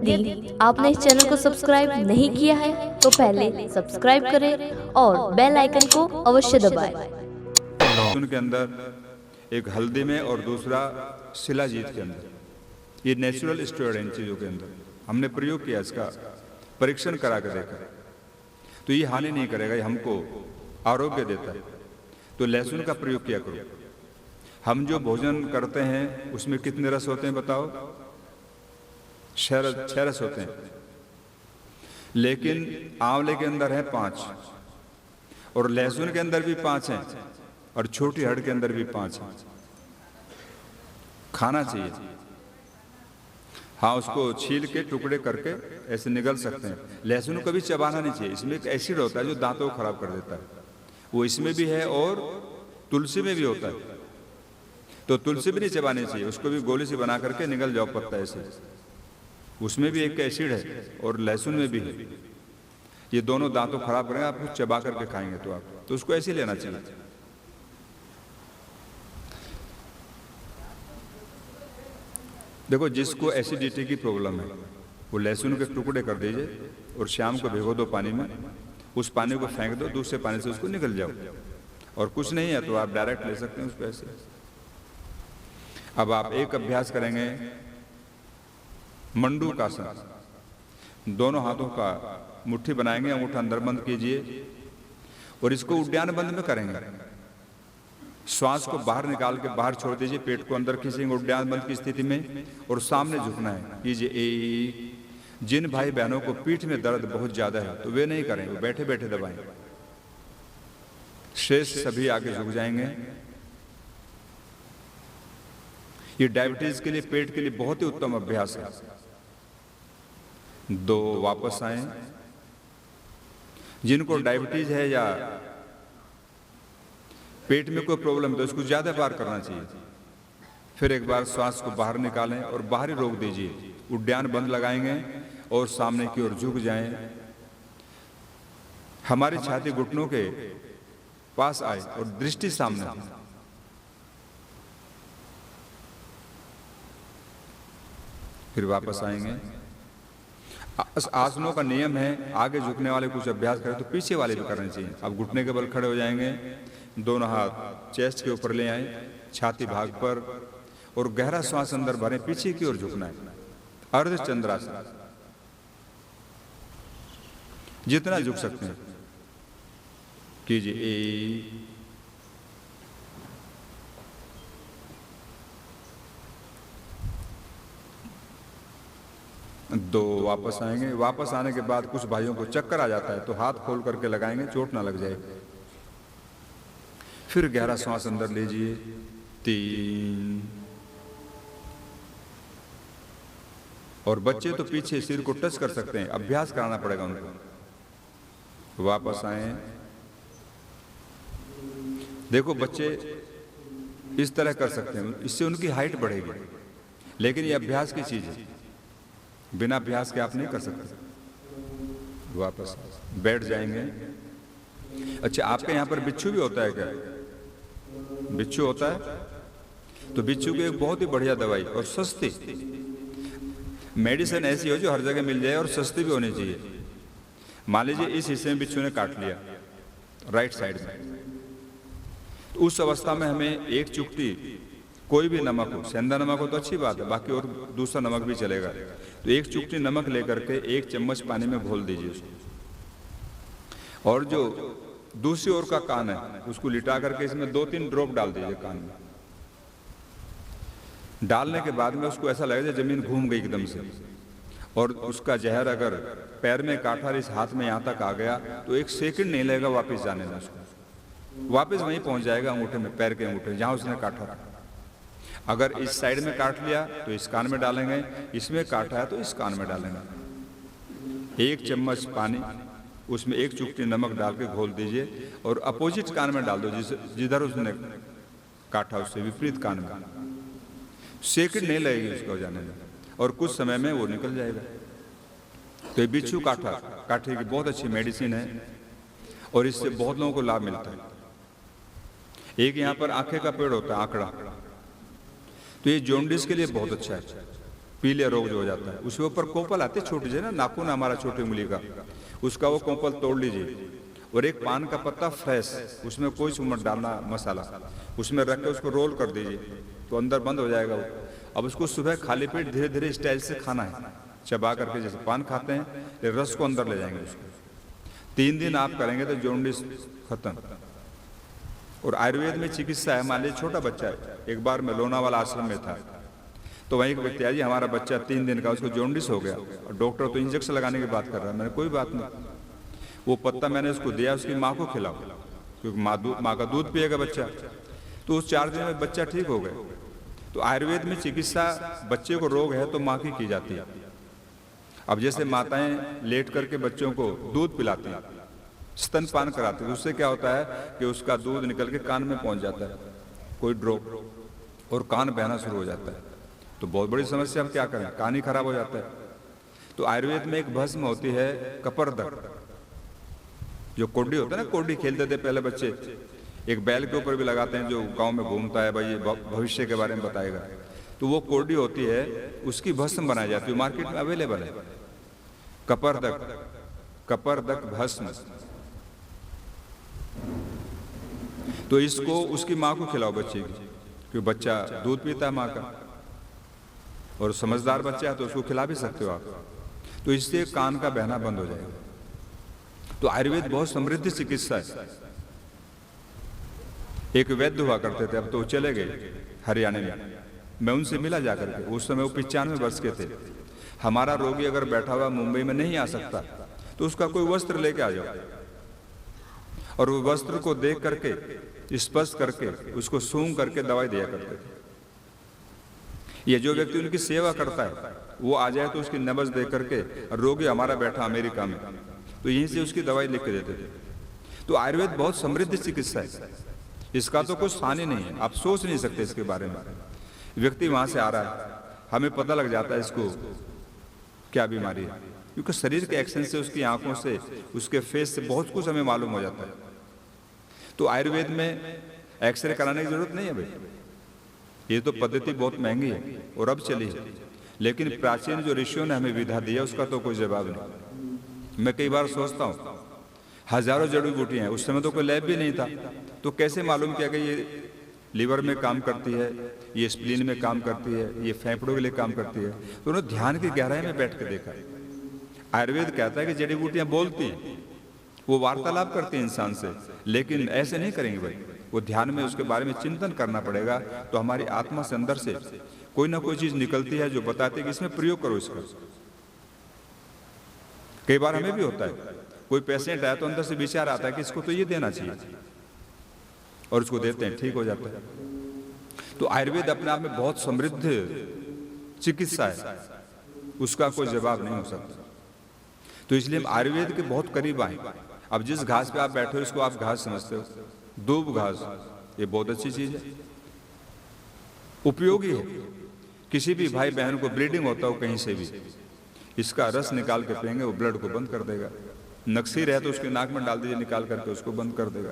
यदि आपने इस चैनल को सब्सक्राइब नहीं किया है तो पहले सब्सक्राइब करें और बेल आइकन को अवश्य दबाएं। उनके अंदर एक हल्दी में और दूसरा शिलाजीत के अंदर, ये नेचुरल स्टेरॉइड इन चीज़ों के अंदर हमने प्रयोग किया, इसका परीक्षण करा के देखा तो ये हानि नहीं करेगा, ये हमको आरोग्य देता है। तो लहसुन का प्रयोग किया करो। हम जो भोजन करते हैं उसमें कितने रस होते हैं बताओ? 6 रस होते हैं, लेकिन आंवले के अंदर है 5 और लहसुन के अंदर भी 5 हैं और छोटी हड़ के अंदर भी 5 हैं। खाना चाहिए। हाँ, उसको छील के टुकड़े करके ऐसे निगल सकते हैं। लहसुन को कभी चबाना नहीं चाहिए, इसमें एक एसिड होता है जो दांतों को खराब कर देता है, वो इसमें भी है और तुलसी में भी होता है। तो तुलसी भी नहीं चबानी चाहिए, उसको भी गोली से बना करके निगल जाओ पत्ता ऐसे, उसमें भी एक एसिड है और लहसुन में भी है। ये दोनों दांतों खराब करेंगे, आप कुछ चबा करके खाएंगे तो आप, तो उसको ऐसे लेना चाहिए। देखो, जिसको एसिडिटी की प्रॉब्लम है वो लहसुन के टुकड़े कर दीजिए और शाम को भिगो दो पानी में, उस पानी को फेंक दो, दूसरे पानी से उसको निकल जाओ। और कुछ नहीं है तो आप डायरेक्ट ले सकते हैं उसको ऐसे। अब आप एक अभ्यास करेंगे मंडूकासन। दोनों हाथों का मुट्ठी बनाएंगे, अंगूठा अंदर बंद कीजिए और इसको उद्यान बंद में करेंगे। श्वास को बाहर निकाल के बाहर छोड़ दीजिए, पेट को अंदर खींचेंगे उद्यान बंद की स्थिति में और सामने झुकना है। कीजिए। जिन भाई बहनों को पीठ में दर्द बहुत ज्यादा है तो वे नहीं करें, वो बैठे बैठे दबाएं। शेष सभी आगे झुक जाएंगे। ये डायबिटीज के लिए, पेट के लिए बहुत ही उत्तम अभ्यास है। 2 वापस आए। जिनको डायबिटीज है या पेट में कोई प्रॉब्लम है तो उसको ज्यादा बार करना चाहिए। फिर एक बार श्वास को बाहर निकालें और बाहर ही रोक दीजिए। उद्यान बंद लगाएंगे और सामने की ओर झुक जाएं। हमारी छाती घुटनों के पास आए और दृष्टि सामने। फिर वापस आएंगे। आसनों का नियम है, आगे झुकने वाले कुछ अभ्यास करें तो पीछे वाले भी करने चाहिए। अब घुटने के बल खड़े हो जाएंगे, दोनों हाथ चेस्ट के ऊपर ले आए, छाती भाग पर, और गहरा श्वास अंदर भरें, पीछे की ओर झुकना है। अर्ध चंद्रासन, जितना झुक सकते हैं कीजिए। 2 वापस आएंगे। वापस आने के बाद कुछ भाइयों को चक्कर आ जाता है तो हाथ खोल करके लगाएंगे, चोट ना लग जाए। फिर गहरा श्वास अंदर लीजिए। 3 और बच्चे तो पीछे सिर को टच कर सकते हैं, अभ्यास कराना पड़ेगा उनको। वापस आए। देखो, बच्चे इस तरह कर सकते हैं, इससे उनकी हाइट बढ़ेगी, लेकिन ये अभ्यास की चीज है, बिना अभ्यास के आप नहीं कर सकते। वापस बैठ जाएंगे। अच्छा, आपके यहाँ पर बिच्छू भी होता है क्या? बिच्छू होता है तो बिच्छू की एक बहुत ही बढ़िया दवाई और सस्ती मेडिसिन ऐसी हो जो हर जगह मिल जाए और सस्ती भी होनी चाहिए। मान लीजिए इस हिस्से में बिच्छू ने काट लिया, राइट साइड में, तो उस अवस्था में हमें एक चुटकी कोई भी नमक हो, सेंधा नमक हो तो अच्छी बात है, बाकी और दूसरा नमक भी चलेगा। तो एक चुटकी नमक लेकर के 1 चम्मच पानी में घोल दीजिए उसको, और जो दूसरी ओर का कान है उसको लिटा करके इसमें 2-3 ड्रॉप डाल दीजिए कान में। डालने के बाद में उसको ऐसा लगेगा जमीन घूम गई एकदम से, और उसका जहर अगर पैर में काटा और इस हाथ में यहाँ तक आ गया तो 1 सेकंड नहीं लगेगा वापस जाने में, उसको वापस वहीं पहुंच जाएगा अंगूठे में, पैर के अंगूठे जहां उसने काटा। अगर इस साइड में काट लिया तो इस कान में डालेंगे, इसमें काटा है तो इस कान में डालेंगे। 1 चम्मच पानी, उसमें 1 चुटकी नमक डाल के घोल दीजिए और अपोजिट कान में डाल दो, जिधर उसने काटा उससे विपरीत कान में। सेकंड नहीं लगेगी उसको जाने में और कुछ समय में वो निकल जाएगा। तो ये बिच्छू काठे की बहुत अच्छी मेडिसिन है और इससे बहुत लोगों को लाभ मिलता है। एक यहाँ पर आंखें का पेड़ होता है, आंकड़ा, तो ये जॉन्डिस के लिए बहुत अच्छा है। पीले रोग जो हो जाता है, उसके ऊपर कोपल आते छोटे से ना, नाखून है हमारा छोटी उंगली का, उसका वो कोपल तोड़ लीजिए और एक पान का पत्ता फ्रेश, उसमें कोई चम्मच डालना मसाला, उसमें रख के उसको रोल कर दीजिए तो अंदर बंद हो जाएगा वो। अब उसको सुबह खाली पेट धीरे धीरे स्टाइल से खाना है, चबा करके जैसे पान खाते हैं, ये रस को अंदर ले जाएंगे उसको। 3 दिन आप करेंगे तो जॉन्डिस खत्म। और आयुर्वेद में चिकित्सा है, मान लीजिए छोटा बच्चा है, एक बार मैं लोनावाला आश्रम में था, तो वहीं एक व्यक्ति आया, जी हमारा बच्चा 3 दिन का, उसको जॉन्डिस हो गया और डॉक्टर तो इंजेक्शन लगाने की बात कर रहा है। मैंने कोई बात नहीं, वो पत्ता मैंने उसको दिया, उसकी माँ को खिलाओ, क्योंकि माँ का दूध पिएगा बच्चा, तो उस 4 दिन में बच्चा ठीक हो गया। तो आयुर्वेद में चिकित्सा, बच्चे को रोग है तो माँ की जाती है। अब जैसे माताएं लेट करके बच्चों को दूध पिलाती हैं, स्तनपान कराती है, उससे क्या होता है कि उसका दूध निकल के कान में पहुंच जाता है, कोई ड्रॉप, और कान बहना शुरू हो जाता है, तो बहुत बड़ी समस्या। अब क्या करें, कान ही खराब हो जाता है। तो आयुर्वेद में एक भस्म होती है कपर्दक, जो कोडी होता है ना, कोडी खेलते थे पहले बच्चे, एक बैल के ऊपर भी लगाते हैं जो गांव में घूमता है, भाई ये भविष्य के बारे में बताएगा, तो वो कोडी होती है, उसकी भस्म बनाई जाती है, मार्केट में अवेलेबल है, कपर्दक भस्म। तो इसको उसकी माँ को खिलाओ बच्चे की, क्योंकि बच्चा दूध पीता है माँ का, और समझदार बच्चा है तो उसको खिला भी सकते हो आप, तो इससे कान का बहना बंद हो जाएगा। तो आयुर्वेद बहुत समृद्ध चिकित्सा है। एक वैद्य हुआ करते थे, अब तो चले गए हरियाणा में, मैं उनसे मिला जाकर के, उस समय वो 95 वर्ष के थे। हमारा रोगी अगर बैठा हुआ मुंबई में नहीं आ सकता तो उसका कोई वस्त्र लेके आ जाओ, और वो वस्त्र को देख करके, स्पर्श करके, उसको सूंघ करके दवाई दिया करते थे। ये जो व्यक्ति उनकी सेवा करता है वो आ जाए तो उसकी नब्ज देख करके, रोगी हमारा बैठा अमेरिका में, तो यहीं से उसकी दवाई लिख के देते थे। तो आयुर्वेद बहुत समृद्ध चिकित्सा है, इसका तो कुछ स्थान ही नहीं है, आप सोच नहीं सकते इसके बारे में। व्यक्ति वहां से आ रहा है, हमें पता लग जाता है इसको क्या बीमारी है, क्योंकि शरीर के एक्शन से, उसकी आंखों से, उसके फेस से बहुत कुछ हमें मालूम हो जाता है। तो आयुर्वेद में एक्सरे कराने की जरूरत नहीं है भाई, ये तो पद्धति बहुत महंगी है और अब चली है, लेकिन प्राचीन जो ऋषियों ने हमें विधा दिया उसका तो कोई जवाब नहीं। मैं कई बार सोचता हूँ, हजारों जड़ी बूटियां हैं, उस समय तो कोई लैब भी नहीं था, तो कैसे मालूम किया कि ये लीवर में काम करती है, ये स्प्लीन में काम करती है, ये फेफड़ों के लिए काम करती है। तो उन्होंने ध्यान की गहराई में बैठ के देखा। आयुर्वेद कहता है कि जड़ी बूटियां बोलती हैं, वो वार्तालाप करती हैं इंसान से, लेकिन ऐसे नहीं करेंगे भाई, वो ध्यान में उसके बारे में चिंतन करना पड़ेगा। तो हमारी आत्मा से, अंदर से कोई ना कोई चीज निकलती है जो बताती है कि इसमें प्रयोग करो इसका। कई बार हमें भी होता है, कोई पेशेंट आया तो अंदर से विचार आता है कि इसको तो ये देना चाहिए, और उसको देते हैं, ठीक हो जाता है। तो आयुर्वेद अपने आप में बहुत समृद्ध चिकित्सा है, उसका कोई जवाब नहीं हो सकता। तो इसलिए हम आयुर्वेद के बहुत करीब आए। अब जिस घास पे आप बैठे हो इसको आप घास समझते हो, दूब घास, ये बहुत अच्छी चीज है, उपयोगी है। किसी भी भाई बहन को ब्लीडिंग होता हो कहीं से भी, इसका रस निकाल के पिएंगे, वो ब्लड को बंद कर देगा। नक्सी रहे तो उसके नाक में डाल दीजिए, निकाल करके उसको बंद कर देगा।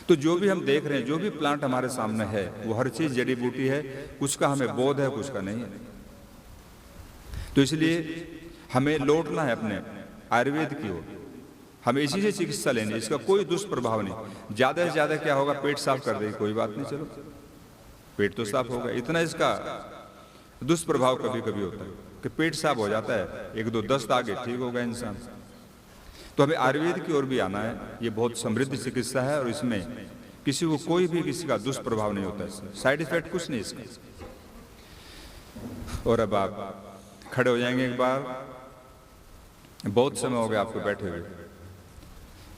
तो जो भी हम देख रहे हैं, जो भी प्लांट हमारे सामने है, वो हर चीज जड़ी बूटी है, कुछ का हमें बोध है, कुछ का नहीं है। तो इसलिए हमें लौटना है अपने आयुर्वेद की ओर, हमें इसी से चिकित्सा लेनी है, इसका कोई दुष्प्रभाव नहीं। ज्यादा से ज्यादा क्या होगा, पेट साफ कर देगी, कोई बात नहीं, चलो पेट तो साफ होगा, इतना इसका दुष्प्रभाव कभी कभी होता है कि पेट साफ हो जाता है, 1-2 दस्त आगे ठीक होगा इंसान। तो हमें आयुर्वेद की ओर भी आना है, ये बहुत समृद्ध चिकित्सा है, और इसमें किसी को कोई भी किसी का दुष्प्रभाव नहीं होता है, साइड इफेक्ट कुछ नहीं इसका। और अब आप खड़े हो जाएंगे एक बार, बहुत समय हो गया आपको बैठे हुए।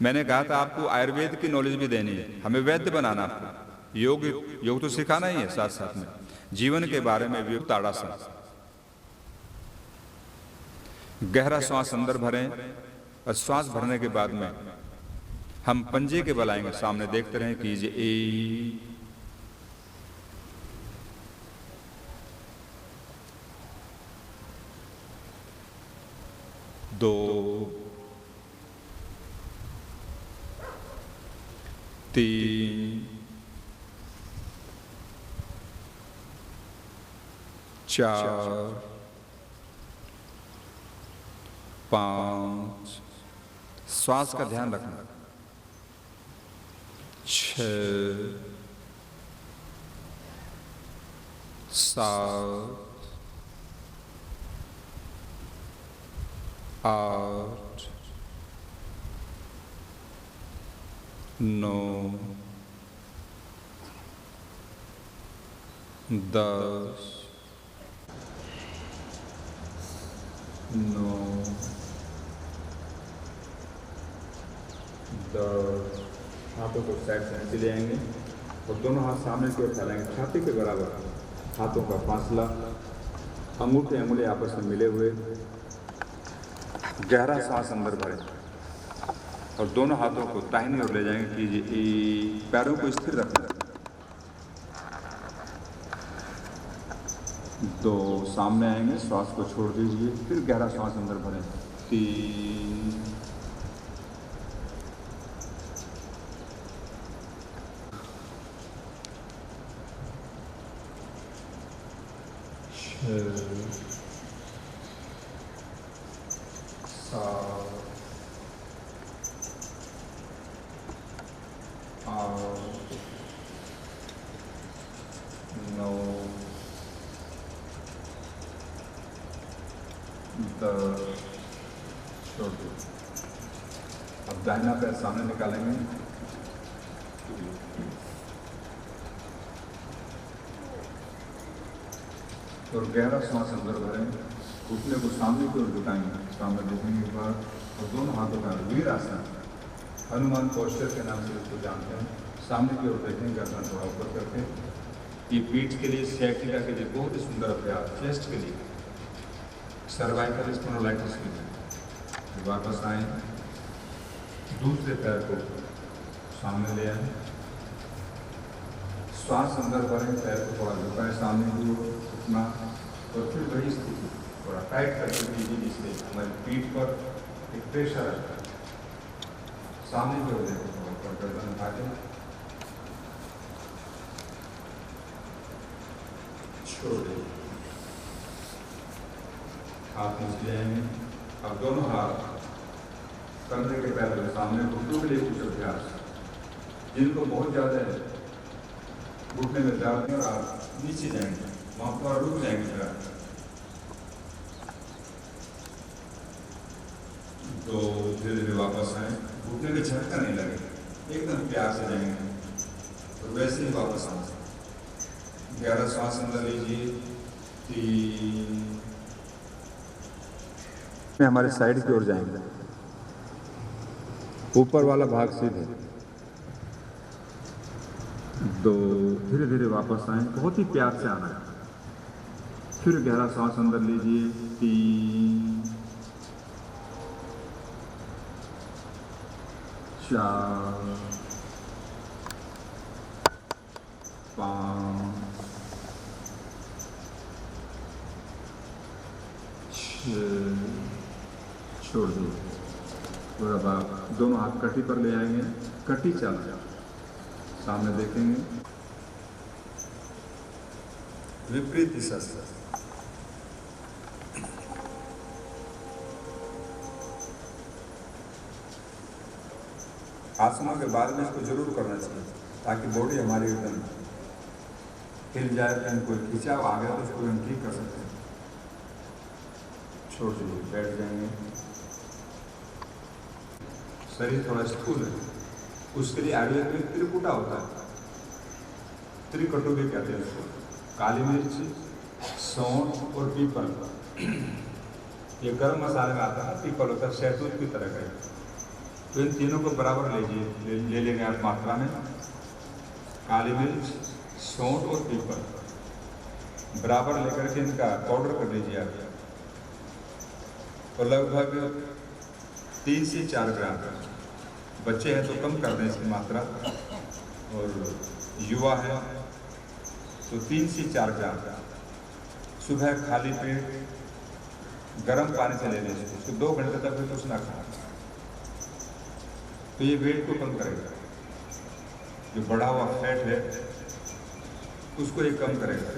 मैंने कहा था आपको आयुर्वेद की नॉलेज भी देनी है, हमें वैद्य बनाना, आपको योग तो सिखाना ही है, साथ साथ में जीवन के बारे में भी। ताड़ासन, गहरा श्वास अंदर भरें, और श्वास भरने के बाद में हम पंजे के बल आएंगे, सामने देखते रहें, कीजिए 1 2 3 4 5, श्वास का ध्यान रखना, 6 7 8 9 10 9 10। हाथों को साइड से नीचे ले आएंगे और दोनों हाथ सामने की ओर फैलाएंगे, छाती के बराबर हाथों का फासला, अंगूठे अंगुली आपस में मिले हुए। गहरा सांस अंदर भरें और दोनों हाथों को दाहिनी ओर ले जाएंगे कि पैरों को स्थिर रखें। 2 सामने आएंगे, श्वास को छोड़ दीजिए, फिर गहरा सांस अंदर भरें। 3 6 7 8 9 10। छोड़ दो। अब दाहिना पैर सामने निकालेंगे, और गहरा सांस अंदर भरें, घुटने को सामने की ओर झुकाएंगे, सामने देखेंगे एक बार, और दोनों हाथों का वीरासन, हनुमान पोस्चर के नाम से इसको जानते हैं। सामने की ओर देखेंगे, गर्दन थोड़ा ऊपर करके। ये पीठ के लिए, सैटिका के लिए बहुत ही सुंदर अभ्यास, चेस्ट के लिए, सर्वाइकल स्पोंडिलाइटिस के लिए। वापस आए, दूसरे पैर को सामने ले आए, श्वास अंदर भरें, पैर को थोड़ा झुकाएं सामने की ओर, उठना, और फिर वही स्थिति थोड़ा टाइट करके दीजिए, जिससे हमारी पीठ पर एक प्रेशर आता है। सामने की ओर देखो, थोड़ा ऊपर गर्दन उठा के छोड़ दें, हाथ नीचे आएंगे। अब दोनों हाथ कंधे के पैर के सामने, घुटनों के लिए कुछ अभ्यास जिनको बहुत ज़्यादा है, घुटने में दर्द है और आप नीचे जाएंगे, वहाँ पर रुक जाएंगे जरा। 2 धीरे धीरे वापस आए, घुटने में झटका नहीं लगे, एकदम प्यार से जाएंगे, तो वैसे ही वापस आए। गहरा सांस अंदर लीजिए। 3 हमारे साइड की ओर जाएंगे, ऊपर वाला भाग सीधे। 2 धीरे धीरे वापस आए, बहुत ही प्यार से आना है। फिर गहरा सांस अंदर लीजिए। 3 4 5 6 छोड़ दो। और अब आप दोनों हाथ कटी पर ले आएंगे, कटी चल सामने देखेंगे, विपरीत दिशा से। आसनों के बाद में इसको जरूर करना चाहिए, ताकि बॉडी हमारी एकदम हिल जाए, कहीं कोई खिंचाव आ गया तो उसको हम ठीक कर सकते हैं। छोड़ दीजिए, बैठ जाएंगे। शरीर थोड़ा स्थूल है, उसके लिए आयुर्वेद में त्रिकुटा होता है, त्रिकटुकी कहते हैं उसको। काली मिर्च, सौंठ और पीपल, ये गर्म मसाले में आता है। पीपल होता है शहतूत की तरह का, तो इन तीनों को बराबर लीजिए, ले लेंगे आप मात्रा में। काली मिर्च, सौंठ और पीपल बराबर लेकर के इनका पाउडर कर लीजिए आप, और लगभग 3 से 4 ग्राम। बच्चे हैं तो कम कर दें इसकी मात्रा, और युवा है तो 3 से 4 ग्राम। सुबह खाली पेट गर्म पानी से ले लें इसको, 2 घंटे तक भी कुछ ना खाना, तो ये वेट को कम करेगा। जो बढ़ा हुआ फैट है उसको ये कम करेगा।